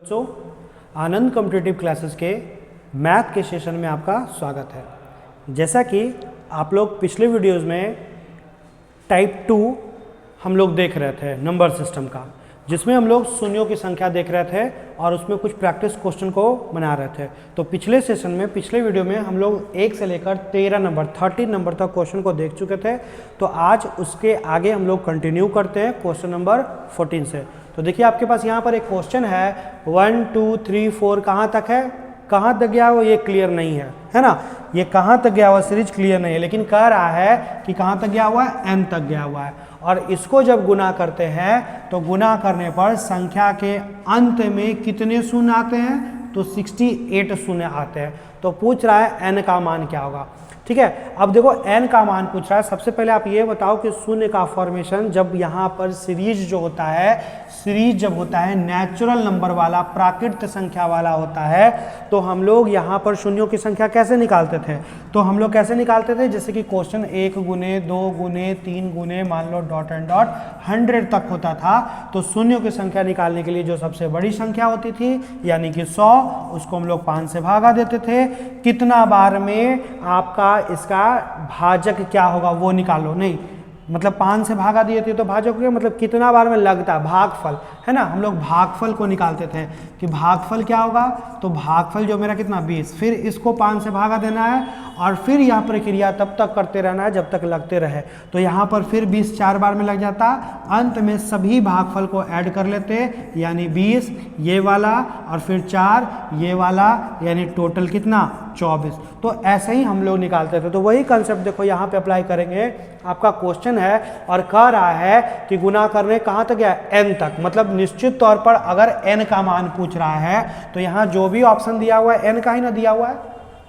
दोस्तों, आनंद competitive classes के math के सेशन में आपका स्वागत है। जैसा कि आप लोग पिछले वीडियोस में टाइप 2 हम लोग देख रहे थे नंबर सिस्टम का, जिसमें हम लोग शून्यों की संख्या देख रहे थे और उसमें कुछ प्रैक्टिस क्वेश्चन को बना रहे थे। तो पिछले सेशन में, पिछले वीडियो में हम लोग 1 से लेकर 13 नंबर तक क्वेश्चन को देख चुके थे। तो आज उसके आगे हम लोग कंटिन्यू करते हैं क्वेश्चन नंबर 14 से। तो देखिए, आपके पास यहाँ पर एक क्वेश्चन है 1 2 3 4 कहाँ तक है, कहाँ तक गया वो ये क्लियर नहीं है ना। ये कहाँ तक गया हुआ सीरीज क्लियर नहीं है, लेकिन कह रहा है कि कहाँ तक गया हुआ है, n तक गया हुआ है। और इसको जब गुना करते हैं तो गुना करने पर संख्या के अंत में कितने शून्य आते हैं, तो 68 शून्य आते हैं। तो पूछ रहा है n का मान क्या होगा। ठीक है, अब देखो n का मान पूछ रहा है। सबसे पहले आप ये बताओ कि शून्य का फॉर्मेशन जब यहाँ पर सीरीज जो होता है, सीरीज जब होता है नेचुरल नंबर वाला, प्राकृत संख्या वाला होता है, तो हम लोग यहाँ पर शून्यों की संख्या कैसे निकालते थे। तो हम लोग कैसे निकालते थे, जैसे कि क्वेश्चन 1 गुने 2 गुने 3 गुने मान लो डॉट एंड डॉट 100 तक होता था। तो शून्यों की संख्या निकालने के लिए जो सबसे बड़ी संख्या होती थी यानी कि 100, उसको हम लोग 5 से भागा देते थे। कितना बार में आपका इसका भाजक क्या होगा वो निकालो, नहीं मतलब 5 से भागा दिए थे तो भाजक हो गया, मतलब कितना बार में लगता, भागफल है ना। हम लोग भागफल को निकालते थे कि भागफल क्या होगा, तो भागफल जो मेरा कितना 20, फिर इसको 5 से भागा देना है और फिर यह प्रक्रिया तब तक करते रहना है जब तक लगते रहे। तो यहाँ पर फिर 20 4 बार में लग जाता, अंत में सभी भागफल को ऐड कर लेते यानी 20 ये वाला और फिर 4 ये वाला, यानी टोटल कितना 24। तो ऐसे ही हम लोग निकालते थे। तो वही कंसेप्ट देखो यहाँ पे अप्लाई करेंगे। आपका क्वेश्चन है और कह रहा है कि गुना करने कहाँ तक गया, n तक। मतलब निश्चित तौर पर अगर n का मान पूछ रहा है तो यहाँ जो भी ऑप्शन दिया हुआ है n का ही ना दिया हुआ है।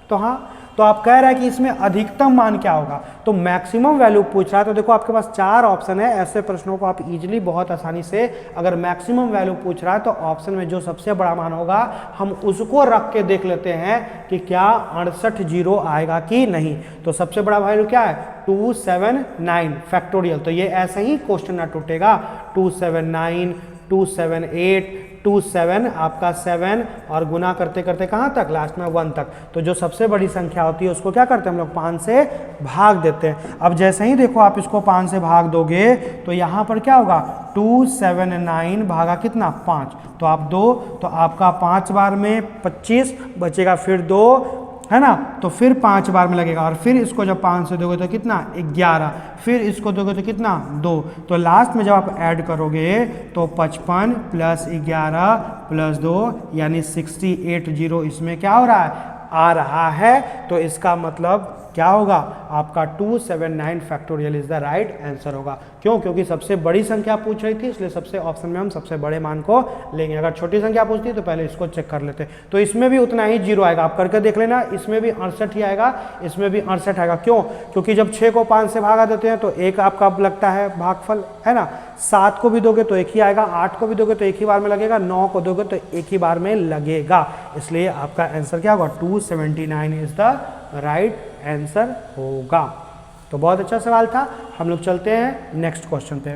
तो हाँ, तो आप कह रहे हैं कि इसमें अधिकतम मान क्या होगा, तो मैक्सिमम वैल्यू पूछ रहा है। तो देखो आपके पास 4 ऑप्शन है। ऐसे प्रश्नों को आप इजीली बहुत आसानी से, अगर मैक्सिमम वैल्यू पूछ रहा है तो ऑप्शन में जो सबसे बड़ा मान होगा हम उसको रख के देख लेते हैं कि क्या 68 जीरो आएगा कि नहीं। तो सबसे बड़ा वैल्यू क्या है 279 फैक्टोरियल। तो ये ऐसे ही क्वेश्चन ना टूटेगा। 279 278 27 आपका 7 और गुना करते करते कहाँ तक, लास्ट में 1 तक। तो जो सबसे बड़ी संख्या होती है उसको क्या करते हैं हम लोग 5 से भाग देते हैं। अब जैसे ही देखो आप इसको 5 से भाग दोगे तो यहाँ पर क्या होगा 279 भागा कितना 5, तो आप 2, तो आपका 5 बार में 25 बचेगा, फिर 2 है ना, तो फिर 5 बार में लगेगा और फिर इसको जब 5 से दोगे तो कितना 11, फिर इसको दोगे तो कितना 2। तो लास्ट में जब आप ऐड करोगे तो 55 प्लस 11 प्लस 2 यानी 68 जीरो इसमें क्या हो रहा है, आ रहा है। तो इसका मतलब क्या होगा, आपका 279 factorial is the right answer होगा। क्यों, क्योंकि सबसे बड़ी संख्या पूछ रही थी, इसलिए सबसे ऑप्शन में हम सबसे बड़े मान को लेंगे। अगर छोटी संख्या पूछती तो पहले इसको चेक कर लेते। तो इसमें भी उतना ही जीरो आएगा, आप करके देख लेना। इसमें भी 68 ही आएगा, इसमें भी 68 आएगा। क्यों, क्योंकि जब 6 को 5 से भागा देते हैं तो एक आपका लगता है भागफल, है ना। 7 को भी दोगे तो एक ही आएगा, 8 को भी दोगे तो एक ही बार में लगेगा, 9 को दोगे तो एक ही बार में लगेगा। इसलिए आपका आंसर क्या होगा 279 इज द राइट आंसर होगा। तो बहुत अच्छा सवाल था। हम लोग चलते हैं नेक्स्ट क्वेश्चन पे।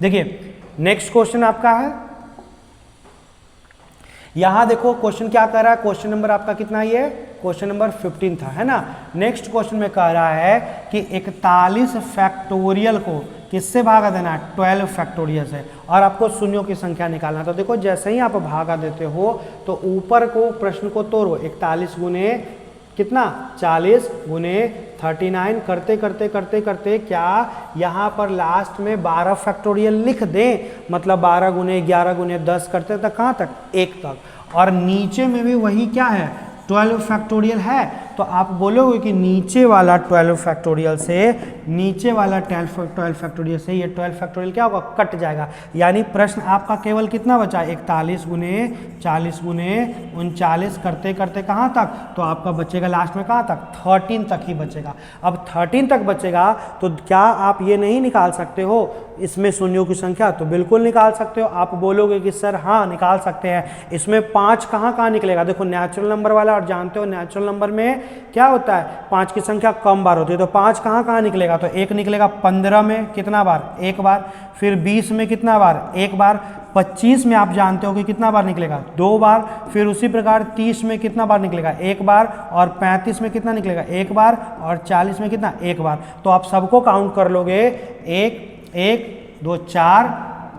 देखिए नेक्स्ट क्वेश्चन आपका है, यहां देखो क्वेश्चन क्या कर रहा है, क्वेश्चन नंबर आपका कितना, ये क्वेश्चन नंबर 15 था, है ना। नेक्स्ट क्वेश्चन में कह रहा है कि 41 फैक्टोरियल को किससे भागा देना है, 12 फैक्टोरियल से, और आपको शून्यों की संख्या निकालना। तो देखो जैसे ही आप भागा देते हो तो ऊपर को प्रश्न को तोड़ो, 41 गुने कितना 40 गुने 39 करते करते करते करते क्या यहाँ पर लास्ट में 12 फैक्टोरियल लिख दें, मतलब 12 गुने 11 गुने 10 करते तक कहाँ तक 1 तक। और नीचे में भी वही क्या है 12 फैक्टोरियल है। तो आप बोलोगे कि नीचे वाला 12 फैक्टोरियल से, नीचे वाला 12 फैक्टोरियल से ये 12 फैक्टोरियल क्या होगा, कट जाएगा। यानी प्रश्न आपका केवल कितना बचा, 41 गुने 40 गुने 39 करते करते कहाँ तक, तो आपका बचेगा लास्ट में कहाँ तक 13 तक ही बचेगा। अब 13 तक बचेगा तो क्या आप ये नहीं निकाल सकते हो इसमें शून्यों की संख्या, तो बिल्कुल निकाल सकते हो। आप बोलोगे कि सर हाँ निकाल सकते हैं, इसमें 5 कहाँ निकलेगा, देखो नेचुरल नंबर वाला, और जानते हो नेचुरल नंबर में क्या होता है 5 की संख्या कम बार होती है। तो 5 कहाँ निकलेगा, तो 1 निकलेगा 15 में कितना बार, 1 बार, फिर 20 में कितना बार, 1 बार, 25 में आप जानते हो कि कितना बार निकलेगा, 2 बार। फिर उसी प्रकार 30 में कितना बार निकलेगा, 1 बार। और 35 में कितना निकलेगा, 1 बार। और 40 में कितना, 1 बार। तो आप सबको काउंट कर लोगे, 1 1 2 4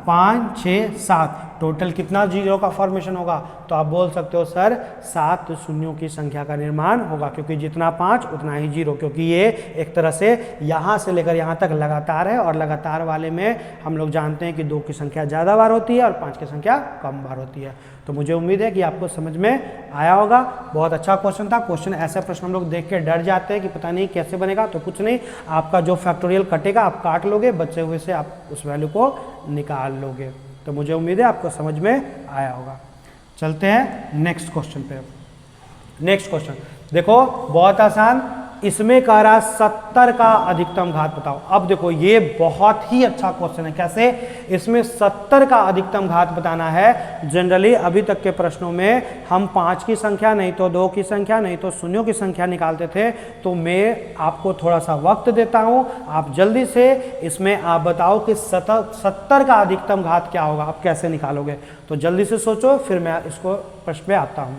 5 6 7, टोटल कितना जीरो का फॉर्मेशन होगा। तो आप बोल सकते हो सर 7 शून्यों की संख्या का निर्माण होगा, क्योंकि जितना 5 उतना ही जीरो, क्योंकि ये एक तरह से यहाँ से लेकर यहाँ तक लगातार है, और लगातार वाले में हम लोग जानते हैं कि 2 की संख्या ज़्यादा बार होती है और 5 की संख्या कम बार होती है। तो मुझे उम्मीद है कि आपको समझ में आया होगा। बहुत अच्छा क्वेश्चन था। क्वेश्चन ऐसे प्रश्न हम लोग देख के डर जाते हैं कि पता नहीं कैसे बनेगा, तो कुछ नहीं, आपका जो फैक्टोरियल कटेगा आप काट लोगे, बचे हुए से आप उस वैल्यू को निकाल लोगे। तो मुझे उम्मीद है आपको समझ में आया होगा। चलते हैं नेक्स्ट क्वेश्चन पे। नेक्स्ट क्वेश्चन देखो, बहुत आसान। इसमें कह रहा 70 का अधिकतम घात बताओ। अब देखो ये बहुत ही अच्छा क्वेश्चन है। कैसे? इसमें 70 का अधिकतम घात बताना है। जनरली अभी तक के प्रश्नों में हम 5 की संख्या, नहीं तो 2 की संख्या, नहीं तो शून्यों की संख्या निकालते थे। तो मैं आपको थोड़ा सा वक्त देता हूं, आप जल्दी से इसमें आप बताओ कि 70 का अधिकतम घात क्या होगा, आप कैसे निकालोगे। तो जल्दी से सोचो, फिर मैं इसको प्रश्न पे आता हूं।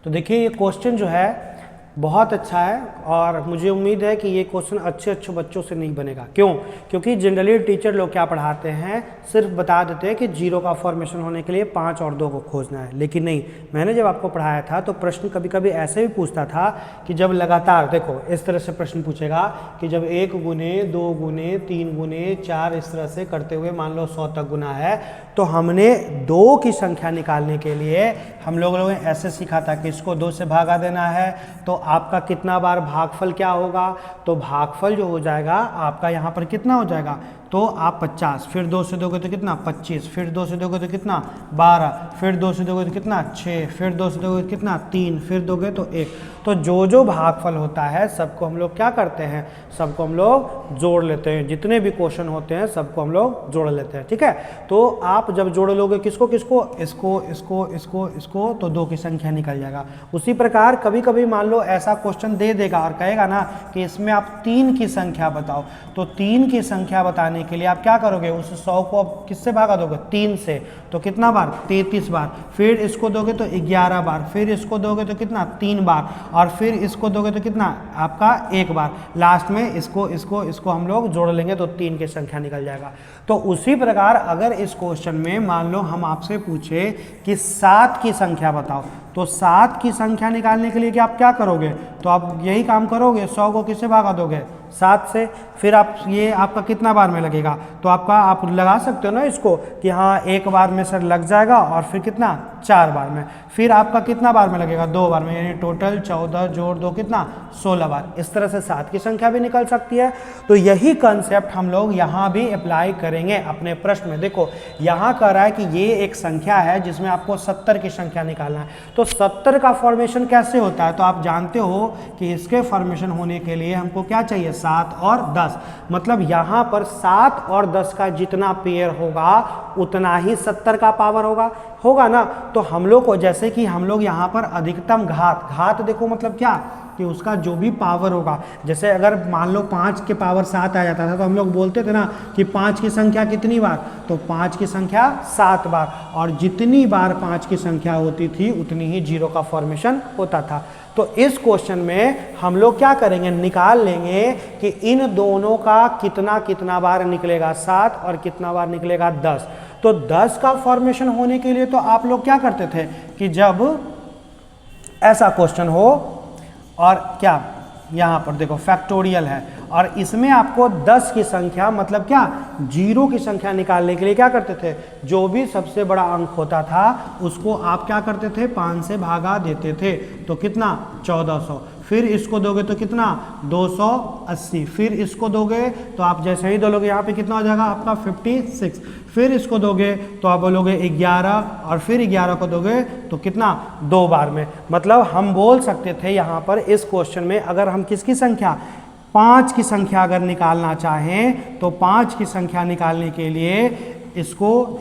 तो देखिए ये क्वेश्चन जो है बहुत अच्छा है, और मुझे उम्मीद है कि ये क्वेश्चन अच्छे बच्चों से नहीं बनेगा। क्यों? क्योंकि जनरली टीचर लोग क्या पढ़ाते हैं, सिर्फ बता देते हैं कि जीरो का फॉर्मेशन होने के लिए 5 और 2 को खोजना है। लेकिन नहीं, मैंने जब आपको पढ़ाया था तो प्रश्न कभी कभी ऐसे भी पूछता था कि जब लगातार, देखो इस तरह से प्रश्न पूछेगा कि जब 1 गुने 2 गुने 3 गुने 4 इस तरह से करते हुए मान लो 100 तक गुना है, तो हमने 2 की संख्या निकालने के लिए हम लोगों ने ऐसे सीखा था कि इसको 2 से भागा देना है। तो आपका कितना बार भागफल क्या होगा, तो भागफल जो हो जाएगा आपका यहाँ पर कितना हो जाएगा, तो आप 50, फिर 2 से दोगे तो कितना 25, फिर 2 से दोगे तो कितना 12, फिर 2 से दोगे तो कितना 6, फिर 2 से दोगे तो कितना 3, फिर दोगे तो 1। तो जो भागफल होता है सबको हम लोग क्या करते हैं, सबको हम लोग जोड़ लेते हैं। जितने भी क्वेश्चन होते हैं सबको हम लोग जोड़ लेते हैं। ठीक है, तो आप जब जोड़ लोगे किसको किसको, इसको इसको इसको इसको, तो 2 की संख्या निकल जाएगा। उसी प्रकार कभी कभी मान लो ऐसा क्वेश्चन दे देगा और कहेगा ना कि इसमें आप 3 की संख्या बताओ, तो 3 की संख्या बताने के लिए आप क्या करोगे, उस 100 को आप किससे भागा दोगे, 3 से, तो कितना बार 33 बार। फिर इसको दोगे तो 11 बार, फिर इसको दोगे तो कितना 3 बार, और फिर इसको दोगे तो कितना आपका 1 बार। लास्ट में इसको इसको इसको हम लोग जोड़ लेंगे तो 3 की संख्या निकल जाएगा। तो उसी प्रकार अगर इस क्वेश्चन में मान लो हम आपसे पूछे कि 7 की संख्या बताओ, तो 7 की संख्या निकालने के लिए कि आप क्या करोगे, तो आप यही काम करोगे, 100 को किससे भागा दोगे, 7 से। फिर आप ये आपका कितना बार में लगेगा, तो आपका आप लगा सकते हो ना इसको कि हाँ 1 बार में सर लग जाएगा, और फिर कितना 4 बार में। फिर आपका कितना बार में लगेगा, 2 बार में, यानी टोटल 14 जोड़ 2 कितना 16 बार। इस तरह से 7 की संख्या भी निकल सकती है। तो यही कंसेप्ट हम लोग यहाँ भी अप्लाई करेंगे अपने प्रश्न में। देखो यहाँ कह रहा है कि ये एक संख्या है जिसमें आपको 70 की संख्या निकालना है। तो 70 का फॉर्मेशन कैसे होता है, तो आप जानते हो कि इसके फॉर्मेशन होने के लिए हमको क्या चाहिए, 7 और 10। मतलब यहाँ पर 7 और 10 का जितना पेयर होगा उतना ही 70 का पावर होगा ना। तो हम लोग को जैसे कि हम लोग यहाँ पर अधिकतम घात देखो मतलब क्या कि उसका जो भी पावर होगा, जैसे अगर मान लो 5 के पावर 7 आ जाता था तो हम लोग बोलते थे ना कि 5 की संख्या कितनी बार, तो 5 की संख्या 7 बार, और जितनी बार 5 की संख्या होती थी उतनी ही जीरो का फॉर्मेशन होता था। तो इस क्वेश्चन में हम लोग क्या करेंगे, निकाल लेंगे कि इन दोनों का कितना बार निकलेगा 7 और कितना बार निकलेगा 10। तो 10 का फॉर्मेशन होने के लिए तो आप लोग क्या करते थे कि जब ऐसा क्वेश्चन हो और क्या यहाँ पर देखो फैक्टोरियल है और इसमें आपको 10 की संख्या मतलब क्या जीरो की संख्या निकालने के लिए क्या करते थे, जो भी सबसे बड़ा अंक होता था उसको आप क्या करते थे 5 से भागा देते थे, तो कितना 1400। फिर इसको दोगे तो कितना 280, फिर इसको दोगे तो आप जैसे ही दोगे यहाँ पे कितना हो जाएगा आपका 56, फिर इसको दोगे तो आप बोलोगे 11 और फिर 11 को दोगे तो कितना 2 बार में। मतलब हम बोल सकते थे यहाँ पर इस क्वेश्चन में अगर हम किसकी संख्या 5 की संख्या अगर निकालना चाहें तो 5 की संख्या निकालने के लिए इसको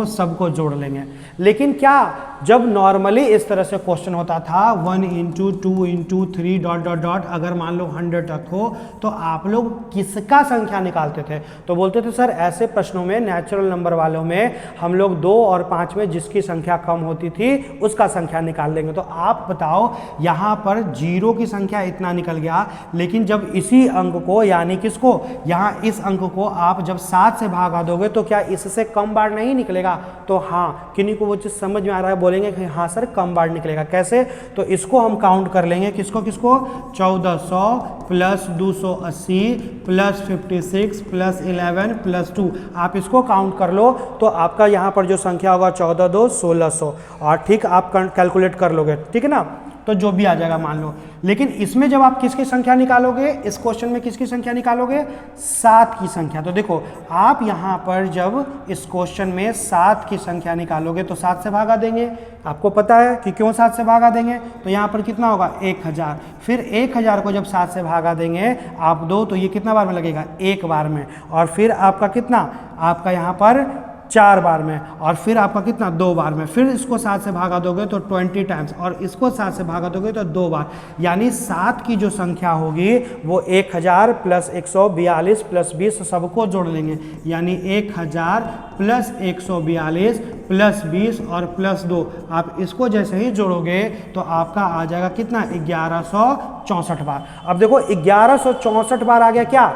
सबको जोड़ लेंगे। लेकिन क्या जब नॉर्मली इस तरह से क्वेश्चन होता था 1 into 2 into 3 dot dot dot, अगर मान लो 100 तक हो तो आप लोग किसका संख्या निकालते थे? तो बोलते थे सर ऐसे प्रश्नों में नेचुरल नंबर वालों में हम लोग 2 और 5 में जिसकी संख्या कम होती थी उसका संख्या निकाल लेंगे। तो आप बताओ यहाँ पर 0 की संख्या इतना निकल गया, लेकिन जब इसी अंक को यानी किसको, यहाँ इस अंक को आप जब 7 से भागा दोगे तो क्या इससे कम बार नहीं निकलेगा? तो हाँ, किन्हीं को वो चीज़ समझ में आ रहा है बोलेंगे कि हाँ सर कम बार निकलेगा। कैसे? तो इसको हम काउंट कर लेंगे, किसको किसको, 1400 प्लस 280 प्लस 56 प्लस 11 प्लस 2, आप इसको काउंट कर लो तो आपका यहाँ पर जो संख्या होगा 14 2 1600, और ठीक आप कैलकुलेट कर लोगे, ठीक है ना, तो जो भी आ जाएगा मान लो। लेकिन इसमें जब आप किसकी संख्या निकालोगे, इस क्वेश्चन में किसकी संख्या निकालोगे, 7 की संख्या। तो देखो आप यहाँ पर जब इस क्वेश्चन में 7 की संख्या निकालोगे तो 7 से भागा देंगे, आपको पता है कि क्यों 7 से भागा देंगे, तो यहाँ पर कितना होगा 1000, फिर 1000 को जब 7 से भागा देंगे आप 2, तो ये कितना बार में लगेगा, 1 बार में, और फिर आपका कितना, आपका यहाँ पर 4 बार में, और फिर आपका कितना 2 बार में, फिर इसको 7 से भागा दोगे तो 20 टाइम्स, और इसको 7 से भागा दोगे तो 2 बार, यानी 7 की जो संख्या होगी वो 1000 प्लस 142 प्लस 20 सबको जोड़ लेंगे, यानी 1000 प्लस 142 प्लस 20 और प्लस 2, आप इसको जैसे ही जोड़ोगे तो आपका आ जाएगा कितना, 1164 बार। अब देखो 1164 बार आ गया क्या,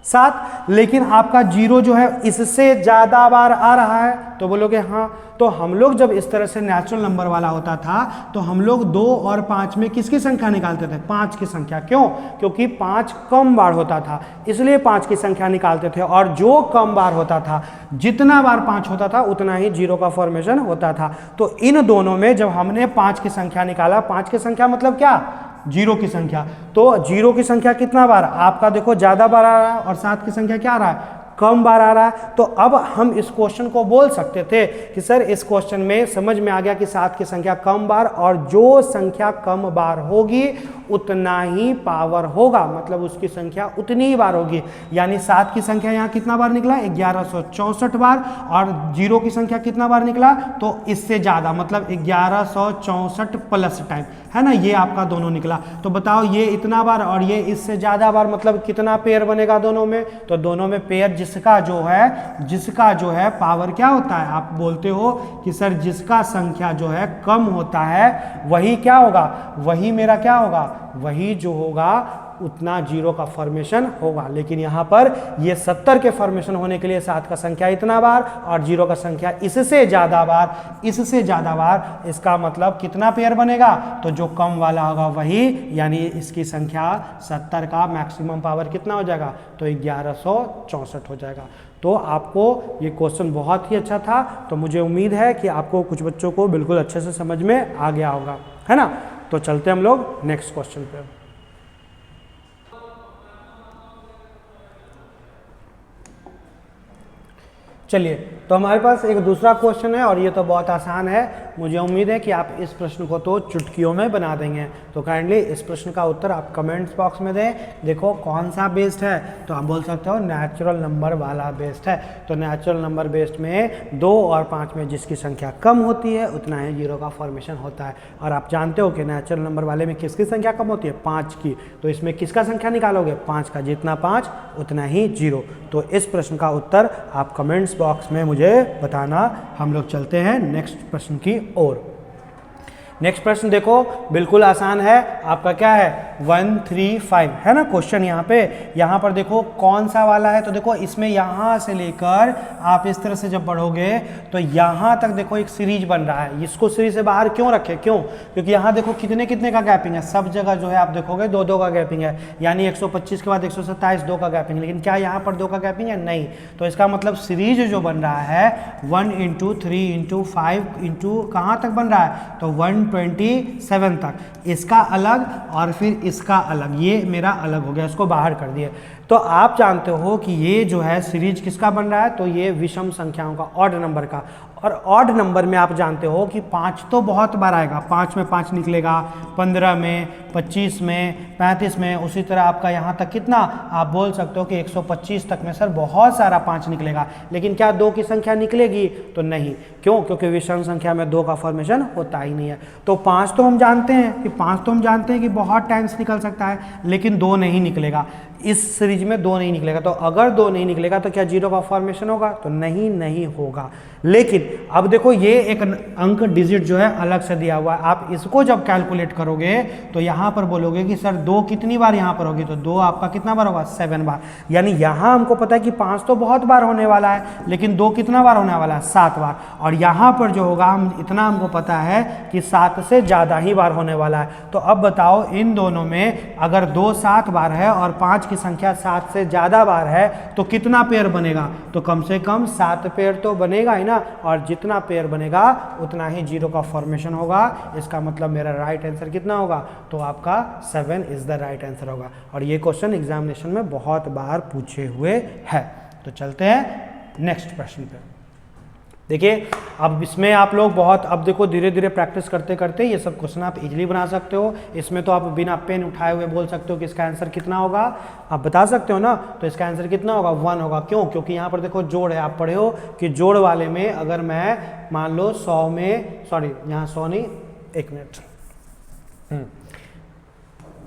7, लेकिन आपका 0 जो है इससे ज़्यादा बार आ रहा है, तो बोलोगे हाँ। तो हम लोग जब इस तरह से नेचुरल नंबर वाला होता था तो हम लोग 2 और 5 में किसकी संख्या निकालते थे, 5 की संख्या। क्यों? क्योंकि 5 कम बार होता था, इसलिए 5 की संख्या निकालते थे, और जो कम बार होता था, जितना बार 5 होता था उतना ही 0 का फॉर्मेशन होता था। तो इन दोनों में जब हमने 5 की संख्या निकाला, 5 की संख्या मतलब क्या, 0 की संख्या, तो 0 की संख्या कितना बार, आपका देखो ज़्यादा बार आ रहा है, और 7 की संख्या क्या आ रहा है, कम बार आ रहा है। तो अब हम इस क्वेश्चन को बोल सकते थे कि सर इस क्वेश्चन में समझ में आ गया कि 7 की संख्या कम बार, और जो संख्या कम बार होगी उतना ही पावर होगा, मतलब उसकी संख्या उतनी ही बार होगी। यानी 7 की संख्या यहाँ कितना बार निकला, 1164 बार, और 0 की संख्या कितना बार निकला, तो इससे ज़्यादा, मतलब 1164 प्लस टाइम, है ना, ये आपका दोनों निकला। तो बताओ ये इतना बार और ये इससे ज़्यादा बार, मतलब कितना पेयर बनेगा दोनों में, तो दोनों में पेयर जिसका जो है पावर क्या होता है, आप बोलते हो कि सर जिसका संख्या जो है कम होता है वही क्या होगा, वही मेरा क्या होगा, वही जो होगा उतना 0 का फॉर्मेशन होगा। लेकिन यहाँ पर ये 70 के फॉर्मेशन होने के लिए 7 का संख्या इतना बार और 0 का संख्या इससे ज़्यादा बार, इसका मतलब कितना पेयर बनेगा, तो जो कम वाला होगा वही, यानी इसकी संख्या 70 का मैक्सिमम पावर कितना हो जाएगा, तो 1164 हो जाएगा। तो आपको ये क्वेश्चन बहुत ही अच्छा था, तो मुझे उम्मीद है कि आपको कुछ बच्चों को बिल्कुल अच्छे से समझ में आ गया होगा, है ना। तो चलते हम लोग नेक्स्ट क्वेश्चन पे। चलिए, तो हमारे पास एक दूसरा क्वेश्चन है, और ये तो बहुत आसान है, मुझे उम्मीद है कि आप इस प्रश्न को तो चुटकियों में बना देंगे। तो काइंडली इस प्रश्न का उत्तर आप कमेंट्स बॉक्स में दें। देखो कौन सा बेस्ड है, तो आप बोल सकते हो नेचुरल नंबर वाला बेस्ड है। तो नेचुरल नंबर बेस्ड में 2 और 5 में जिसकी संख्या कम होती है उतना ही 0 का फॉर्मेशन होता है। और आप जानते हो कि नेचुरल नंबर वाले में किसकी संख्या कम होती है, 5 की। तो इसमें किसका संख्या निकालोगे, 5 का, जितना 5 उतना ही 0। तो इस प्रश्न का उत्तर आप कमेंट्स बॉक्स में मुझे बताना। हम लोग चलते हैं नेक्स्ट प्रश्न की ओर। नेक्स्ट प्रश्न देखो बिल्कुल आसान है, आपका क्या है 135 है ना क्वेश्चन। यहाँ पर देखो कौन सा वाला है, तो देखो इसमें यहाँ से लेकर आप इस तरह से जब बढ़ोगे तो यहाँ तक देखो एक सीरीज बन रहा है। इसको सीरीज से बाहर क्यों रखे, क्यों, क्योंकि यहाँ देखो कितने कितने का गैपिंग है, सब जगह जो है आप देखोगे 2-2 का गैपिंग है, यानी 125 के बाद 127 2 का गैपिंग। लेकिन क्या यहाँ पर 2 का गैपिंग है, नहीं। तो इसका मतलब सीरीज जो बन रहा है 1 × 3 × 5 × कहाँ तक बन रहा है, तो 127 तक, इसका अलग और फिर इसका अलग, ये मेरा अलग हो गया, इसको बाहर कर दिए। तो आप जानते हो कि ये जो है सीरीज किसका बन रहा है, तो ये विषम संख्याओं का, ऑड नंबर का। और ऑड नंबर में आप जानते हो कि 5 तो बहुत बार आएगा, 5 में 5 निकलेगा, 15 में, 25 में, 35 में, उसी तरह आपका यहाँ तक कितना आप बोल सकते हो कि 125 तक में सर बहुत सारा 5 निकलेगा। लेकिन क्या 2 की संख्या निकलेगी, तो नहीं। क्यों? क्योंकि विषम संख्या में 2 का फॉर्मेशन होता ही नहीं है। तो 5 तो हम जानते हैं कि बहुत टाइम्स निकल सकता है, लेकिन 2 नहीं निकलेगा। इस सीरीज में 2 नहीं निकलेगा। तो अगर 2 नहीं निकलेगा तो क्या 0 का फॉर्मेशन होगा, तो नहीं होगा। लेकिन अब देखो ये एक अंक डिजिट जो है अलग से दिया हुआ है, आप इसको जब कैलकुलेट करोगे तो यहाँ पर बोलोगे कि सर 2 कितनी बार यहाँ पर होगी, तो 2 आपका कितना बार होगा, 7 बार। यानी यहाँ हमको पता है कि 5 तो बहुत बार होने वाला है, लेकिन 2 कितना बार होने वाला है, 7 बार। और यहाँ पर जो होगा इतना हमको पता है कि 7 से ज़्यादा ही बार होने वाला है। तो अब बताओ इन दोनों में अगर 2 7 बार है और 5 की संख्या 7 से ज़्यादा बार है तो कितना पेयर बनेगा, तो कम से कम 7 पेयर तो बनेगा ही ना। और जितना पेयर बनेगा उतना ही 0 का फॉर्मेशन होगा। इसका मतलब मेरा राइट आंसर कितना होगा, तो आपका 7 इज द राइट आंसर होगा। और ये क्वेश्चन एग्जामिनेशन में बहुत बार पूछे हुए है। तो चलते हैं नेक्स्ट प्रश्न पे। देखिए अब इसमें आप लोग बहुत, अब देखो धीरे धीरे प्रैक्टिस करते करते ये सब क्वेश्चन आप इजीली बना सकते हो। इसमें तो आप बिना पेन उठाए हुए बोल सकते हो कि इसका आंसर कितना होगा, आप बता सकते हो ना। तो इसका आंसर कितना होगा, 1 होगा। क्यों? क्योंकि यहाँ पर देखो जोड़ है, आप पढ़े हो कि जोड़ वाले में अगर मैं मान लो 100 में, सॉरी यहाँ 100 नहीं, 1 मिनट,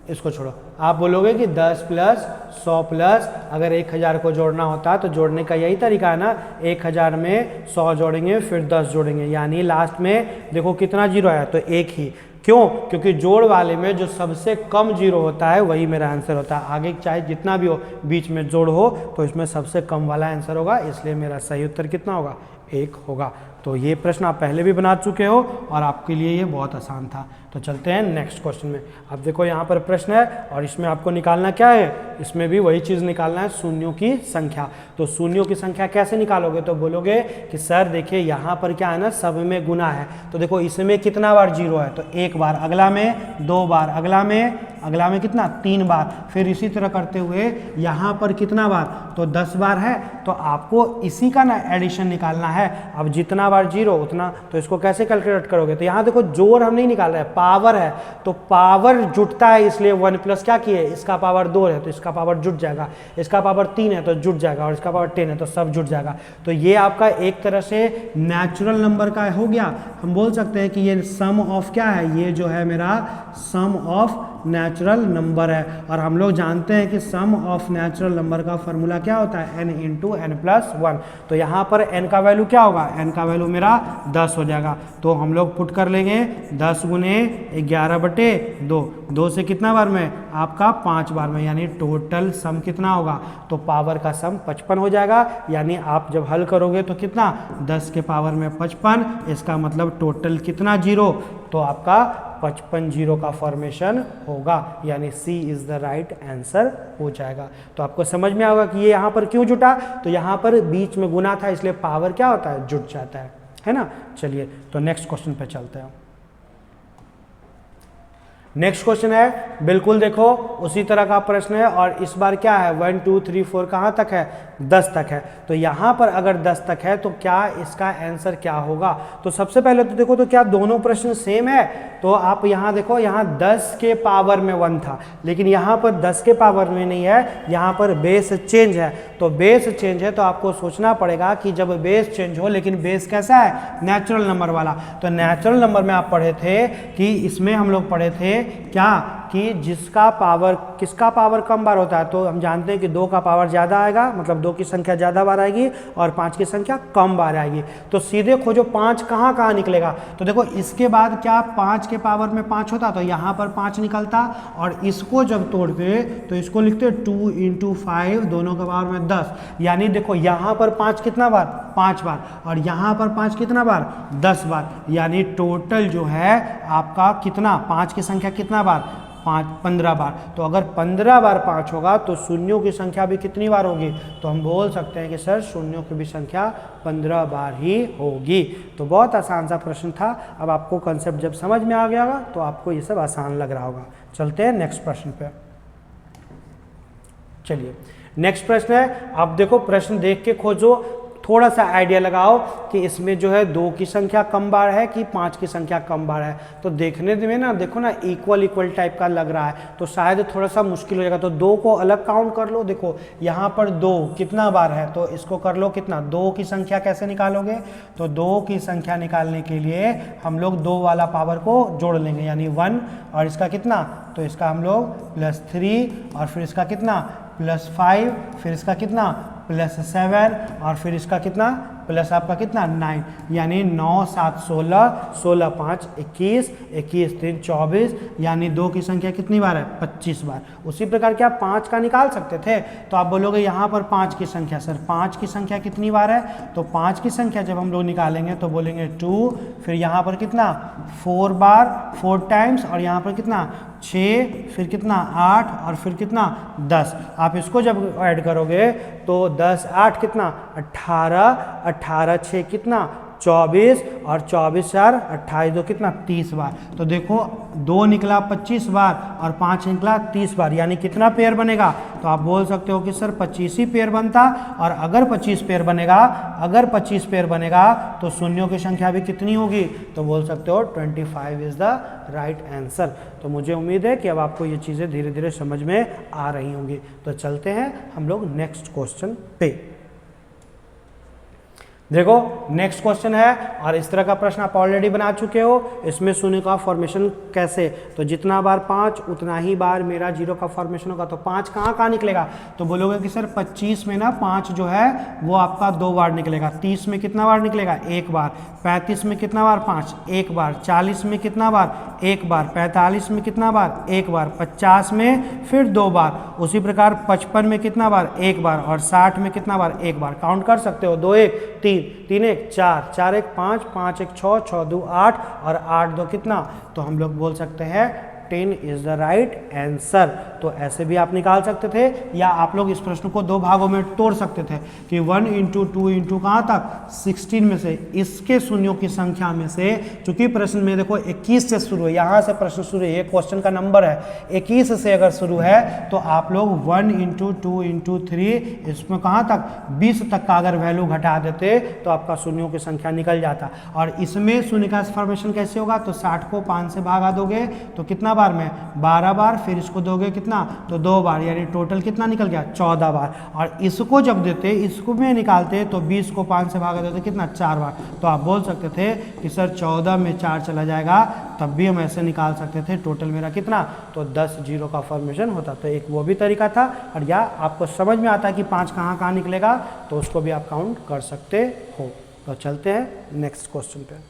इसको छोड़ो, आप बोलोगे कि 10 प्लस 100 प्लस, अगर 1000 को जोड़ना होता है तो जोड़ने का यही तरीका है ना, 1000 में 100 जोड़ेंगे फिर 10 जोड़ेंगे, यानी लास्ट में देखो कितना 0 आया, तो 1 ही। क्यों? क्योंकि जोड़ वाले में जो सबसे कम 0 होता है वही मेरा आंसर होता है। आगे चाहे जितना भी हो, बीच में जोड़ हो तो इसमें सबसे कम वाला आंसर होगा, इसलिए मेरा सही उत्तर कितना होगा, 1 होगा। तो ये प्रश्न आप पहले भी बना चुके हो और आपके लिए ये बहुत आसान था। तो चलते हैं नेक्स्ट क्वेश्चन में। अब देखो यहाँ पर प्रश्न है और इसमें आपको निकालना क्या है, इसमें भी वही चीज़ निकालना है, शून्यों की संख्या। तो शून्यों की संख्या कैसे निकालोगे, तो बोलोगे कि सर देखिए यहाँ पर क्या है ना, सब में गुना है। तो देखो इसमें कितना बार 0 है, तो 1 बार, अगला में 2 बार, अगला में कितना, 3 बार, फिर इसी तरह करते हुए यहाँ पर कितना बार, तो 10 बार है। तो आपको इसी का ना एडिशन निकालना है। अब जितना बार 0 उतना, तो इसको कैसे कैलकुलेट करोगे, तो यहाँ देखो जोड़ हम नहीं निकाल रहे हैं, पावर है। तो पावर जुटता है, इसलिए 1 प्लस क्या किए, इसका पावर 2 है तो इसका पावर जुट जाएगा, इसका पावर 3 है तो जुट जाएगा, और इसका पावर 10 है तो सब जुट जाएगा। तो ये आपका एक तरह से नेचुरल नंबर का हो गया। हम बोल सकते हैं कि ये सम ऑफ क्या है, ये जो है मेरा सम ऑफ नेचुरल नंबर है। और हम लोग जानते हैं कि सम ऑफ नेचुरल नंबर का फॉर्मूला क्या होता है, n इंटू एन प्लस 1। तो यहाँ पर n का वैल्यू क्या होगा, n का वैल्यू मेरा 10 हो जाएगा। तो हम लोग पुट कर लेंगे 10 गुने 11/2, 2 से कितना बार में, आपका 5 बार में, यानी टोटल सम कितना होगा, तो पावर का सम 55 हो जाएगा। यानी आप जब हल करोगे तो कितना, 10 के पावर में 55, इसका मतलब टोटल कितना 0, तो आपका 55 0 का फॉर्मेशन होगा, यानी सी इज द राइट आंसर हो जाएगा। तो आपको समझ में आएगा कि ये यहाँ पर क्यों जुटा, तो यहाँ पर बीच में गुना था इसलिए पावर क्या होता है, जुट जाता है ना। चलिए तो नेक्स्ट क्वेश्चन पे चलते हैं। नेक्स्ट क्वेश्चन है, बिल्कुल देखो उसी तरह का प्रश्न है और इस बार क्या है, 1 2 3 4 कहाँ तक है, 10 तक है। तो यहाँ पर अगर 10 तक है तो क्या इसका आंसर क्या होगा। तो सबसे पहले तो देखो तो क्या दोनों प्रश्न सेम है, तो आप यहाँ देखो, यहाँ 10 के पावर में 1 था, लेकिन यहाँ पर 10 के पावर में नहीं है, यहाँ पर बेस चेंज है। तो बेस चेंज है तो आपको सोचना पड़ेगा कि जब बेस चेंज हो, लेकिन बेस कैसा है, नेचुरल नंबर वाला। तो नेचुरल नंबर में आप पढ़े थे कि इसमें हम लोग पढ़े थे क्या, कि जिसका पावर, किसका पावर कम बार होता है, तो हम जानते हैं कि 2 का पावर ज़्यादा आएगा, मतलब 2 की संख्या ज़्यादा बार आएगी और 5 की संख्या कम बार आएगी। तो सीधे खोजो 5 कहाँ कहाँ निकलेगा। तो देखो इसके बाद क्या 5 के पावर में 5 होता, तो यहाँ पर 5 निकलता, और इसको जब तोड़ते तो इसको लिखते 2 × 5, दोनों के पावर में 10। यानी देखो यहाँ पर 5 कितना बार, 5 बार, और यहाँ पर 5 कितना बार, 10 बार। यानी टोटल जो है आपका कितना, 5 की संख्या कितना बार, 15 बार। तो अगर 15 बार 5 होगा तो शून्यों की संख्या भी कितनी बार होगी, तो हम बोल सकते हैं कि सर शून्यों की भी संख्या 15 बार ही होगी। तो बहुत आसान सा प्रश्न था। अब आपको कंसेप्ट जब समझ में आ गया होगा तो आपको ये सब आसान लग रहा होगा। चलते हैं नेक्स्ट प्रश्न पे। चलिए नेक्स्ट प्रश्न है, आप देखो प्रश्न देख के खोजो, थोड़ा सा आइडिया लगाओ कि इसमें जो है 2 की संख्या कम बार है कि 5 की संख्या कम बार है। तो देखने में ना देखो ना इक्वल इक्वल टाइप का लग रहा है, तो शायद थोड़ा सा मुश्किल हो जाएगा। तो 2 को अलग काउंट कर लो। देखो यहाँ पर 2 कितना बार है, तो इसको कर लो कितना, 2 की संख्या कैसे निकालोगे, तो 2 की संख्या निकालने के लिए हम लोग 2 वाला पावर को जोड़ लेंगे, यानी 1 और इसका कितना, तो इसका हम लोग +3 और फिर इसका कितना +5, फिर इसका कितना +7 और फिर इसका कितना प्लस आपका कितना 9, यानी 9 7 16, 16 5 21, 21 3 24, यानी 2 की संख्या कितनी बार है 25 बार। उसी प्रकार के आप 5 का निकाल सकते थे। तो आप बोलोगे यहाँ पर 5 की संख्या, सर 5 की संख्या कितनी बार है, तो 5 की संख्या जब हम लोग निकालेंगे तो बोलेंगे 2, फिर यहाँ पर कितना 4 बार 4 टाइम्स, और यहाँ पर कितना 6, फिर कितना 8 और फिर कितना 10। आप इसको जब ऐड करोगे तो 10 8 कितना 18, 18 6 कितना 24 और 24 4 28 2 कितना 30 बार। तो देखो 2 निकला 25 बार और 5 निकला 30 बार, यानी कितना पेयर बनेगा, तो आप बोल सकते हो कि सर 25 ही पेयर बनता। और अगर 25 पेयर बनेगा, अगर 25 पेयर बनेगा तो शून्यों की संख्या भी कितनी होगी, तो बोल सकते हो 25 इज द राइट आंसर। तो मुझे उम्मीद है कि अब आपको ये चीज़ें धीरे धीरे समझ में आ रही होंगी। तो चलते हैं हम लोग नेक्स्ट क्वेश्चन पे। देखो नेक्स्ट क्वेश्चन है, और इस तरह का प्रश्न आप ऑलरेडी बना चुके हो। इसमें शून्य का फॉर्मेशन कैसे, तो जितना बार 5 उतना ही बार मेरा 0 का फॉर्मेशन होगा। तो 5 कहाँ निकलेगा, तो बोलोगे कि सर 25 में ना 5 जो है वो आपका 2 बार निकलेगा, 30 में कितना बार निकलेगा 1 बार, 35 में कितना बार 5 1 बार, 40 में कितना बार 1 बार, 45 में कितना बार 1 बार, 50 में फिर 2 बार, उसी प्रकार 55 में कितना बार 1 बार, और 60 में कितना बार 1 बार। काउंट कर सकते हो, 2 1 3 3 1 4 4 1 5 5 1 6 6 2 8 और 8 2 कितना, तो हम लोग बोल सकते हैं 10 इज द राइट आंसर। तो ऐसे भी आप निकाल सकते थे, या आप लोग इस प्रश्न को 2 भागों में तोड़ सकते थे कि 1 इंटू 2 इंटू कहाँ तक 16 में से इसके शून्यों की संख्या में से, चूंकि प्रश्न में देखो 21 से शुरू है, यहाँ से प्रश्न शुरू है, ये क्वेश्चन का नंबर है 21 से अगर शुरू है तो आप लोग 1 इंटू 2 इंटू 3 इसमें कहाँ तक 20 तक का अगर वैल्यू घटा देते तो आपका शून्यों की संख्या निकल जाता। और इसमें शून्य का फॉर्मेशन कैसे होगा, तो 60 को 5 से भागा दोगे तो कितना बार में 12 बार, फिर इसको दोगे कितना, तो 2 बार, यानी टोटल कितना निकल गया 14 बार। और इसको जब देते, इसको में निकालते तो 20 को 5 से भागा देते कितना 4 बार। तो आप बोल सकते थे कि सर 14 में 4 चला जाएगा, तब भी हम ऐसे निकाल सकते थे टोटल मेरा कितना, तो 10 0 का फॉर्मेशन होता। तो एक वो भी तरीका था, और या आपको समझ में आता है कि 5 कहाँ निकलेगा तो उसको भी आप काउंट कर सकते हो। तो चलते हैं नेक्स्ट क्वेश्चन पे।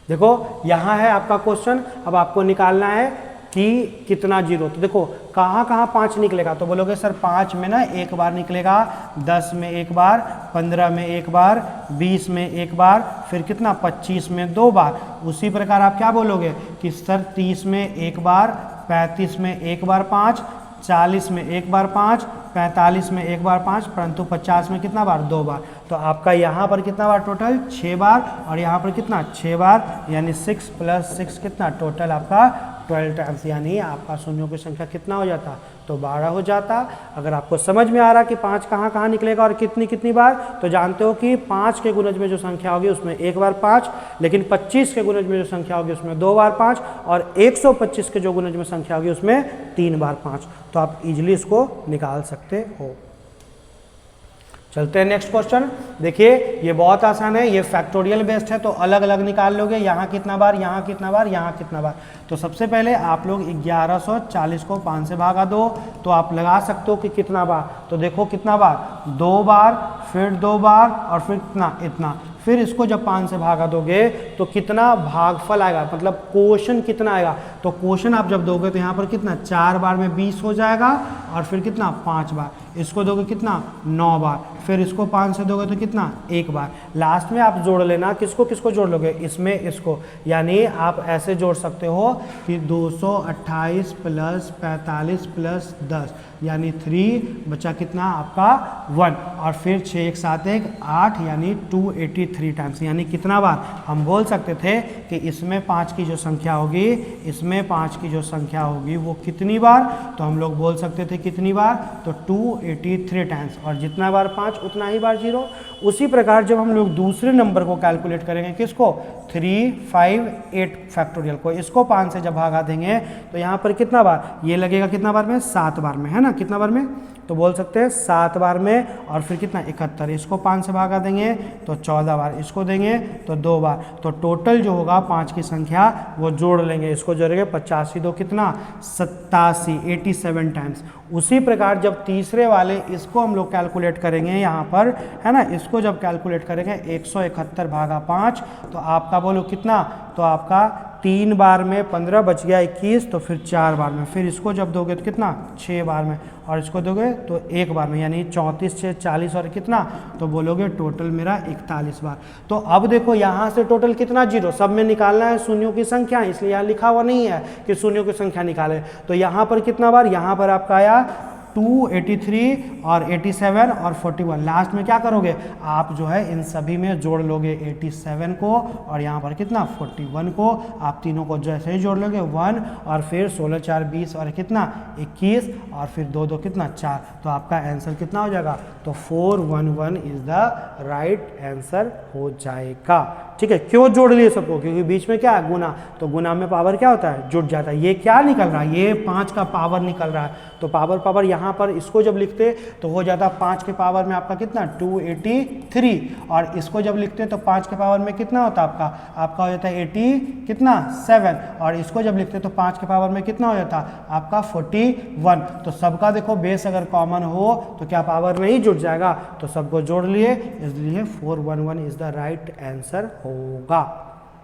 देखो यहाँ है आपका क्वेश्चन, अब आपको निकालना है कि कितना 0। तो देखो कहाँ 5 निकलेगा, तो बोलोगे सर 5 में ना 1 बार निकलेगा, 10 में 1 बार, 15 में 1 बार, 20 में 1 बार, फिर कितना 25 में 2 बार। उसी प्रकार आप क्या बोलोगे कि सर 30 में 1 बार, 35 में 1 बार 5, 40 में 1 बार 5, 45 में 1 बार 5, परंतु 50 में कितना बार 2 बार। तो आपका यहाँ पर कितना बार टोटल 6 बार, और यहाँ पर कितना 6 बार, यानी 6 + 6 कितना टोटल आपका 12 टाइम्स, यानी आपका शून्यों की संख्या कितना हो जाता, तो 12 हो जाता। अगर आपको समझ में आ रहा कि 5 कहाँ निकलेगा और कितनी बार, तो जानते हो कि 5 के गुणज में जो संख्या होगी उसमें 1 बार 5, लेकिन 25 के गुणज में जो संख्या होगी उसमें 2 बार 5, और 125 के जो गुणज में संख्या होगी उसमें 3 बार 5। तो आप इजीली इसको निकाल सकते हो। चलते हैं नेक्स्ट क्वेश्चन। देखिए ये बहुत आसान है, ये फैक्टोरियल बेस्ड है, तो अलग अलग निकाल लोगे, यहाँ कितना बार, यहाँ कितना बार, यहाँ कितना बार। तो सबसे पहले आप लोग 1140 को 5 से भागा दो, तो आप लगा सकते हो कि कितना बार। तो देखो कितना बार, 2 बार, फिर 2 बार, और फिर इतना। फिर इसको जब 5 से भागा दोगे तो कितना भागफल आएगा, मतलब क्वोशंट कितना आएगा। तो क्वोशंट आप जब दोगे तो यहाँ पर कितना 4 बार में 20 हो जाएगा, और फिर कितना 5 बार, इसको दोगे कितना 9 बार, फिर इसको 5 से दोगे तो कितना 1 बार। लास्ट में आप जोड़ लेना, किसको जोड़ लोगे, इसमें इसको, यानी आप ऐसे जोड़ सकते हो कि 228 + 45 + 10, यानी 3 बचा कितना आपका 1, और फिर 6 1 7 1 8, यानी 283 टाइम्स, यानी कितना बार। हम बोल सकते थे कि इसमें 5 की जो संख्या होगी, इसमें 5 की जो संख्या होगी वो कितनी बार, तो हम लोग बोल सकते थे कितनी बार, तो 283 टाइम्स, और जितना बार 5 उतना ही बार 0। उसी प्रकार जब हम लोग दूसरे नंबर को कैलकुलेट करेंगे, किसको, 3, 5, 8 फैक्टोरियल को, इसको 5 से जब भागा देंगे तो यहाँ पर कितना बार ये लगेगा, कितना बार में, 7 बार में, है ना, कितना बार में, तो बोल सकते हैं 7 बार में। और फिर कितना, 71, इसको 5 से भागा देंगे तो 14 बार, इसको देंगे तो 2 बार, तो टोटल जो होगा 5 की संख्या वो जोड़ लेंगे, इसको जोड़ेंगे 85 2 कितना, 87, 87 टाइम्स। उसी प्रकार जब तीसरे वाले इसको हम लोग कैलकुलेट करेंगे यहाँ पर, है ना, इसको जब कैलकुलेट करेंगे 171 भागा 5, तो आपका बोलो कितना, तो आपका 3 बार में 15 बच गया 21, तो फिर 4 बार में, फिर इसको जब दोगे तो कितना, 6 बार में, और इसको दोगे तो 1 बार में, यानी 34 6 40, और कितना, तो बोलोगे टोटल मेरा 41 बार। तो अब देखो यहाँ से टोटल कितना, 0, सब में निकालना है शून्यों की संख्या, इसलिए यहाँ लिखा हुआ नहीं है कि शून्यों की संख्या निकाले। तो यहाँ पर कितना बार, यहाँ पर आपका आया 283 और 87 और 41, लास्ट में क्या करोगे आप, जो है इन सभी में जोड़ लोगे 87 को और यहाँ पर कितना 41 को, आप तीनों को जैसे ही जोड़ लोगे 1, और फिर 16 4 20 और कितना 21, और फिर 2 2 कितना 4, तो आपका आंसर कितना हो जाएगा, तो 411 इज द राइट आंसर हो जाएगा। ठीक है, क्यों जोड़ लिए सबको, क्योंकि बीच में क्या है, गुना, तो गुना में पावर क्या होता है, जुड़ जाता है। ये क्या निकल रहा है, ये 5 का पावर निकल रहा है, तो पावर यहाँ पर इसको जब लिखते तो हो जाता 5 के पावर में आपका कितना 283, और इसको जब लिखते तो 5 के पावर में कितना होता आपका हो जाता है 80 कितना 7, और इसको जब लिखते तो 5 के पावर में कितना हो जाता आपका 41। तो सबका देखो बेस अगर कॉमन हो तो क्या पावर नहीं जुड़ जाएगा, तो सबको जोड़ लिए, इसलिए 411 इज द राइट आंसर होगा।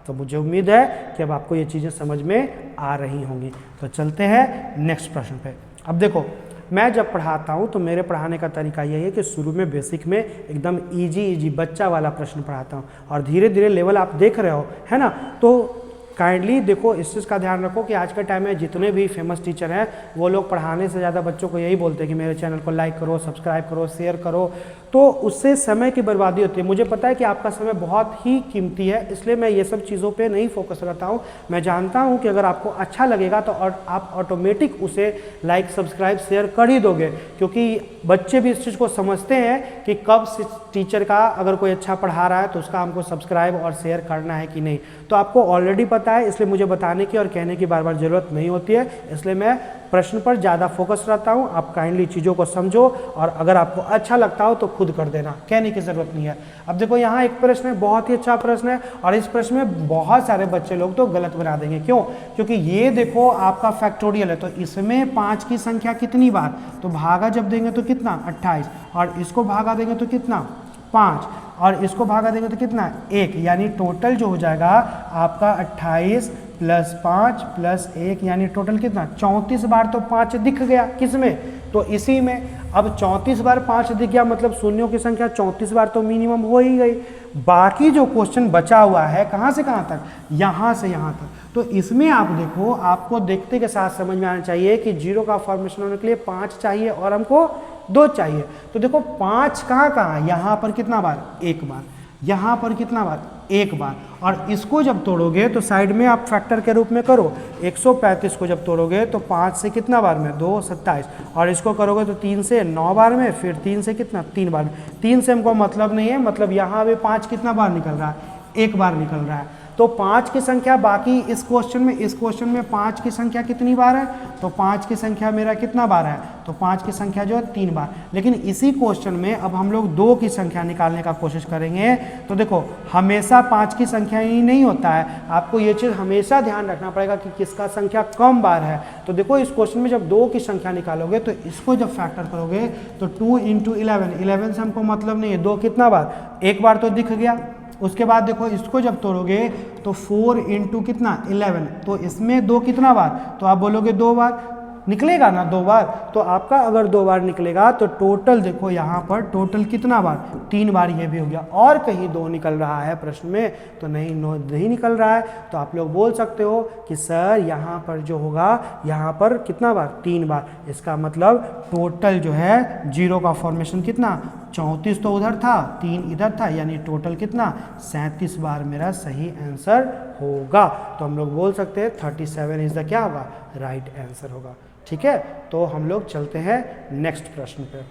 तो मुझे उम्मीद है कि अब आपको ये चीज़ें समझ में आ रही होंगी। तो चलते हैं नेक्स्ट प्रश्न पे। अब देखो, मैं जब पढ़ाता हूँ तो मेरे पढ़ाने का तरीका यही है कि शुरू में बेसिक में एकदम इजी बच्चा वाला प्रश्न पढ़ाता हूँ, और धीरे धीरे लेवल आप देख रहे हो, है ना। तो काइंडली देखो, इस चीज़ का ध्यान रखो कि आज के टाइम में जितने भी फेमस टीचर हैं वो लोग पढ़ाने से ज़्यादा बच्चों को यही बोलते हैं कि मेरे चैनल को लाइक करो, सब्सक्राइब करो, शेयर करो, तो उससे समय की बर्बादी होती है। मुझे पता है कि आपका समय बहुत ही कीमती है, इसलिए मैं ये सब चीज़ों पे नहीं फोकस करता हूँ। मैं जानता हूँ कि अगर आपको अच्छा लगेगा तो और आप ऑटोमेटिक उसे लाइक सब्सक्राइब शेयर कर ही दोगे, क्योंकि बच्चे भी इस चीज़ को समझते हैं कि कब टीचर का अगर कोई अच्छा पढ़ा रहा है तो उसका हमको सब्सक्राइब और शेयर करना है कि नहीं। तो आपको ऑलरेडी पता है, इसलिए मुझे बताने की और कहने की बार बार ज़रूरत नहीं होती है, इसलिए मैं प्रश्न पर ज़्यादा फोकस रहता हूँ। आप काइंडली चीज़ों को समझो, और अगर आपको अच्छा लगता हो तो खुद कर देना, कहने की ज़रूरत नहीं है। अब देखो, यहाँ एक प्रश्न है, बहुत ही अच्छा प्रश्न है, और इस प्रश्न में बहुत सारे बच्चे लोग तो गलत बना देंगे। क्यों? क्योंकि ये देखो आपका फैक्टोरियल है, तो इसमें 5 की संख्या कितनी बार, तो भागा जब देंगे तो कितना 28, और इसको भागा देंगे तो कितना 5, और इसको भागा देंगे तो कितना 1, यानी टोटल जो हो जाएगा आपका 28 + 5 + 1, यानी टोटल कितना 34 बार तो 5 दिख गया, किसमें, तो इसी में। अब 34 बार 5 दिख गया, मतलब शून्यों की संख्या 34 बार तो मिनिमम हो ही गई। बाकी जो क्वेश्चन बचा हुआ है कहाँ से कहाँ तक, यहाँ से यहाँ तक, तो इसमें आप देखो, आपको देखते के साथ समझ में आना चाहिए कि 0 का फॉर्मेशन होने के लिए 5 चाहिए और हमको 2 चाहिए। तो देखो 5 कहाँ कहाँ, यहाँ पर कितना बार 1 बार, यहाँ पर कितना बार 1 बार, और इसको जब तोड़ोगे तो साइड में आप फैक्टर के रूप में करो, 135 को जब तोड़ोगे तो 5 से कितना बार में 2 27, और इसको करोगे तो 3 से 9 बार में, फिर 3 से कितना 3 बार में। 3 से हमको मतलब नहीं है, मतलब यहाँ भी 5 कितना बार निकल रहा है, 1 बार निकल रहा है। तो 5 की संख्या बाकी इस क्वेश्चन में 5 की संख्या कितनी बार है, तो 5 की संख्या मेरा कितना बार है, तो 5 की संख्या जो है 3 बार। लेकिन इसी क्वेश्चन में अब हम लोग 2 की संख्या निकालने का कोशिश करेंगे। तो देखो, हमेशा 5 की संख्या ही नहीं होता है, आपको ये चीज़ हमेशा ध्यान रखना पड़ेगा कि किसका संख्या कम बार है। तो देखो, इस क्वेश्चन में जब 2 की संख्या निकालोगे तो इसको जब फैक्टर करोगे तो 2 × 11 से हमको मतलब नहीं है, 2 कितना बार, 1 बार तो दिख गया। उसके बाद देखो, इसको जब तोड़ोगे तो 4 × कितना 11, तो इसमें 2 कितना बार, तो आप बोलोगे 2 बार निकलेगा ना, 2 बार। तो आपका अगर 2 बार निकलेगा तो टोटल देखो यहाँ पर टोटल कितना बार, 3 बार ये भी हो गया। और कहीं 2 निकल रहा है प्रश्न में तो नहीं निकल रहा है, तो आप लोग बोल सकते हो कि सर यहाँ पर जो होगा, यहाँ पर कितना बार 3 बार, इसका मतलब टोटल जो है 0 का फॉर्मेशन कितना 34 तो उधर था, 3 इधर था, यानी टोटल कितना 37 बार मेरा सही आंसर होगा। तो हम लोग बोल सकते हैं 37 इज द क्या होगा, राइट आंसर होगा। ठीक है, तो हम लोग चलते हैं नेक्स्ट प्रश्न पे।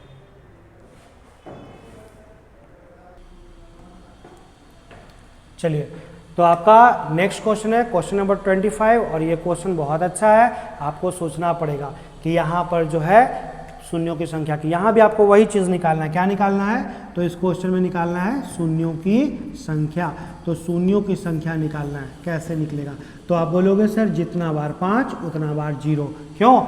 चलिए, तो आपका नेक्स्ट क्वेश्चन है क्वेश्चन नंबर 25, और ये क्वेश्चन बहुत अच्छा है। आपको सोचना पड़ेगा कि यहाँ पर जो है शून्यों की संख्या की, यहाँ भी आपको वही चीज़ निकालना है। क्या निकालना है? तो इस क्वेश्चन में निकालना है शून्यों की संख्या। तो शून्यों की संख्या निकालना है, कैसे निकलेगा? तो आप बोलोगे सर जितना बार 5 उतना बार 0। क्यों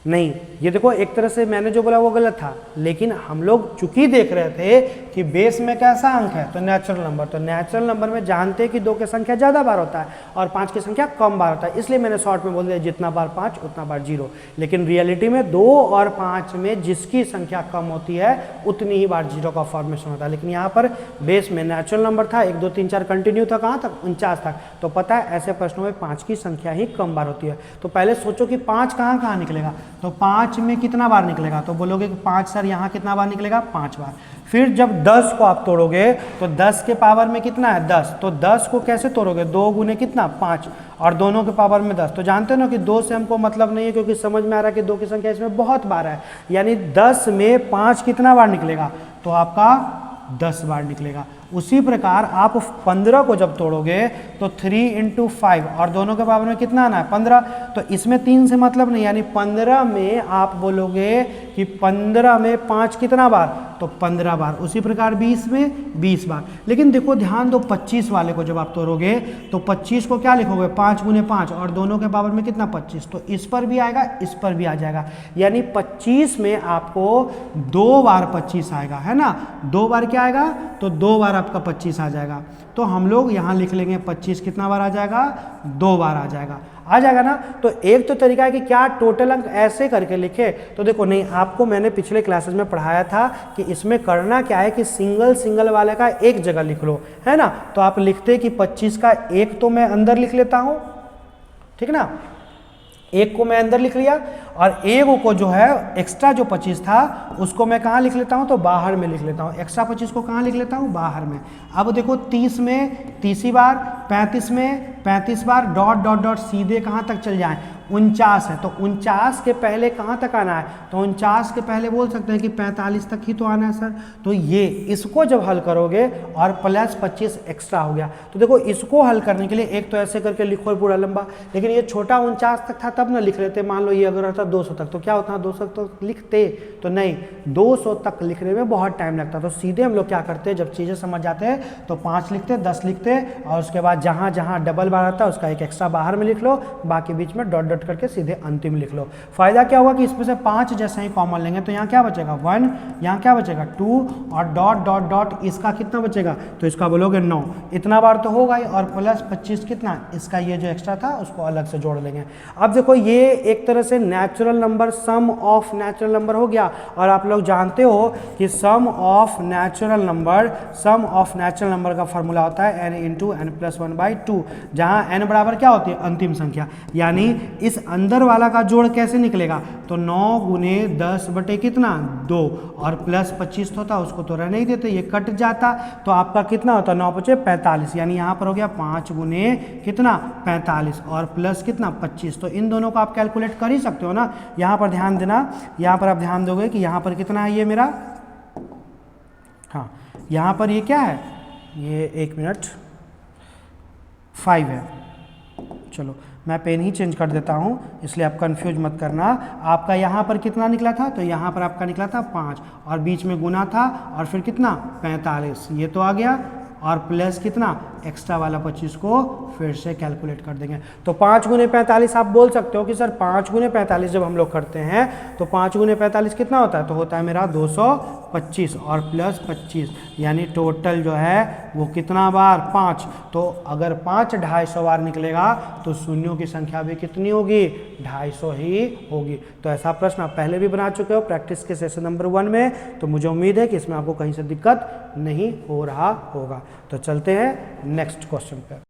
नहीं? ये देखो, एक तरह से मैंने जो बोला वो गलत था, लेकिन हम लोग चूंकि देख रहे थे कि बेस में कैसा अंक है, तो नेचुरल नंबर। तो नेचुरल नंबर में जानते हैं कि 2 की संख्या ज़्यादा बार होता है और 5 की संख्या कम बार होता है, इसलिए मैंने शॉर्ट में बोल दिया जितना बार 5 उतना बार 0। लेकिन रियलिटी में 2 और 5 में जिसकी संख्या कम होती है उतनी ही बार 0 का फॉर्मेशन होता है। लेकिन यहाँ पर बेस में नेचुरल नंबर था, 1 2 3 4 कंटिन्यू था, कहाँ तक? 49 तक। तो पता है ऐसे प्रश्नों में 5 की संख्या ही कम बार होती है। तो पहले सोचो कि 5 कहाँ कहाँ निकलेगा, तो 5 में कितना बार निकलेगा? तो बोलोगे कि 5 सर यहाँ कितना बार निकलेगा? 5 बार। फिर जब 10 को आप तोड़ोगे तो 10 के पावर में कितना है? 10। तो 10 को कैसे तोड़ोगे? 2 गुने कितना? 5, और दोनों के पावर में 10। तो जानते हो ना कि 2 से हमको मतलब नहीं है, क्योंकि समझ में आ रहा है कि 2 की संख्या इसमें बहुत बार है, यानी 10 में 5 कितना बार निकलेगा? तो आपका 10 बार निकलेगा। उसी प्रकार आप 15 को जब तोड़ोगे तो 3 × 5, और दोनों के पावर में कितना आना है? 15। तो इसमें 3 से मतलब नहीं, यानी 15 में आप बोलोगे कि 15 में 5 कितना बार? तो 15 बार। उसी प्रकार 20 में 20 बार। लेकिन देखो ध्यान दो, 25 वाले को जब आप तोड़ोगे तो 25 को क्या लिखोगे? 5 × 5, और दोनों के पावर में कितना? 25। तो इस पर भी आएगा, इस पर भी आ जाएगा, यानी 25 में आपको 2 बार 25 आएगा, है ना? 2 बार क्या आएगा? तो 2 बार आपका 25 आ जाएगा। तो हम लोग यहाँ लिख लेंगे 25 कितना बार आ जाएगा? 2 बार आ जाएगा। आ जाएगा ना? तो एक तो तरीका है कि क्या टोटल अंक ऐसे करके लिखे, तो देखो नहीं, आपको मैंने पिछले क्लासेस में पढ़ाया था कि इसमें करना क्या है कि सिंगल सिंगल वाले का एक जगह लिख लो, है ना? तो आप लिखते कि 25 का एक तो मैं अंदर लिख लेता हूँ, ठीक ना, एक को मैं अंदर लिख लिया, और एक को जो है एक्स्ट्रा जो 25 था उसको मैं कहाँ लिख लेता हूँ? तो बाहर में लिख लेता हूँ। एक्स्ट्रा 25 को कहाँ लिख लेता हूँ? बाहर में। अब देखो 30 में 30 बार, 35 में 35 बार, डॉट डॉट डॉट सीधे कहाँ तक चल जाए? 49 है, तो 49 के पहले कहाँ तक आना है? तो 49 के पहले बोल सकते हैं कि 45 तक ही तो आना है सर। तो ये इसको जब हल करोगे और प्लस 25 एक्स्ट्रा हो गया, तो देखो इसको हल करने के लिए एक तो ऐसे करके लिखो पूरा लंबा, लेकिन ये छोटा 49 तक था तब ना लिख लेते। मान लो ये अगर रहता 200 तक, तो क्या होता? 200 तक लिखते, तो नहीं, 200 तक लिखने में बहुत टाइम लगता। तो सीधे हम लोग क्या करते हैं, जब चीज़ें समझ जाते हैं तो 5 लिखते, 10 लिखते, और उसके बाद जहाँ जहाँ डबल बार आता है उसका एक एक्स्ट्रा बाहर में लिख लो, बाकी बीच में डॉट डॉट करके सीधे अंतिम लिख लो। फायदा क्या होगा कि इसमें से 5 जैसे ही कॉमन लेंगे तो यहाँ क्या बचेगा? 1, यहाँ क्या बचेगा? 2, और डॉट डॉट डॉट इसका कितना बचेगा? तो इसका बोलोगे 9। इतना बार तो होगा ही, और प्लस 25 कितना? इसका ये जो एक्स्ट्रा था उसको अलग से जोड़ लेंगे। अब देखो ये एक तरह से natural number, sum of natural number हो गया, और आप लोग जानते हो कि सम ऑफ नेचुरल नंबर का फॉर्मूला होता है n × n+1/2, जहाँ n बराबर क्या होती है? अंतिम संख्या। यानी इस अंदर वाला का जोड़ कैसे निकलेगा? तो 9 × 10 बटे कितना? 2, और प्लस 25 तो था उसको तो रहने ही देते, ये कट जाता, तो आपका कितना होता? 9 × 5 = 45, यानी यहाँ पर हो गया 5 × कितना? 45, और प्लस कितना? 25। तो इन दोनों को आप कैलकुलेट कर ही सकते हो ना। यहाँ पर ध्यान देना, यहाँ पर आप ध्यान दोगे कि यहाँ पर कितना है ये मेरा, हाँ यहाँ पर ये क्या है? ये 1 मिनट 5 है। चलो मैं पेन ही चेंज कर देता हूँ, इसलिए आप कंफ्यूज मत करना। आपका यहाँ पर कितना निकला था? तो यहाँ पर आपका निकला था 5, और बीच में गुना था, और फिर कितना? 45, ये तो आ गया, और प्लस कितना? एक्स्ट्रा वाला 25 को फिर से कैलकुलेट कर देंगे। तो 5 × 45 आप बोल सकते हो कि सर 5 × 45 जब हम लोग करते हैं तो 5 × 45 कितना होता है? तो होता है मेरा 225, और प्लस 25, यानी टोटल जो है वो कितना बार? 5। तो अगर 5 250 बार निकलेगा तो शून्यों की संख्या भी कितनी होगी? 250 ही होगी। तो ऐसा प्रश्न आप पहले भी बना चुके हो प्रैक्टिस के सेशन नंबर 1 में, तो मुझे उम्मीद है कि इसमें आपको कहीं से दिक्कत नहीं हो रहा होगा। तो चलते हैं नेक्स्ट क्वेश्चन पे।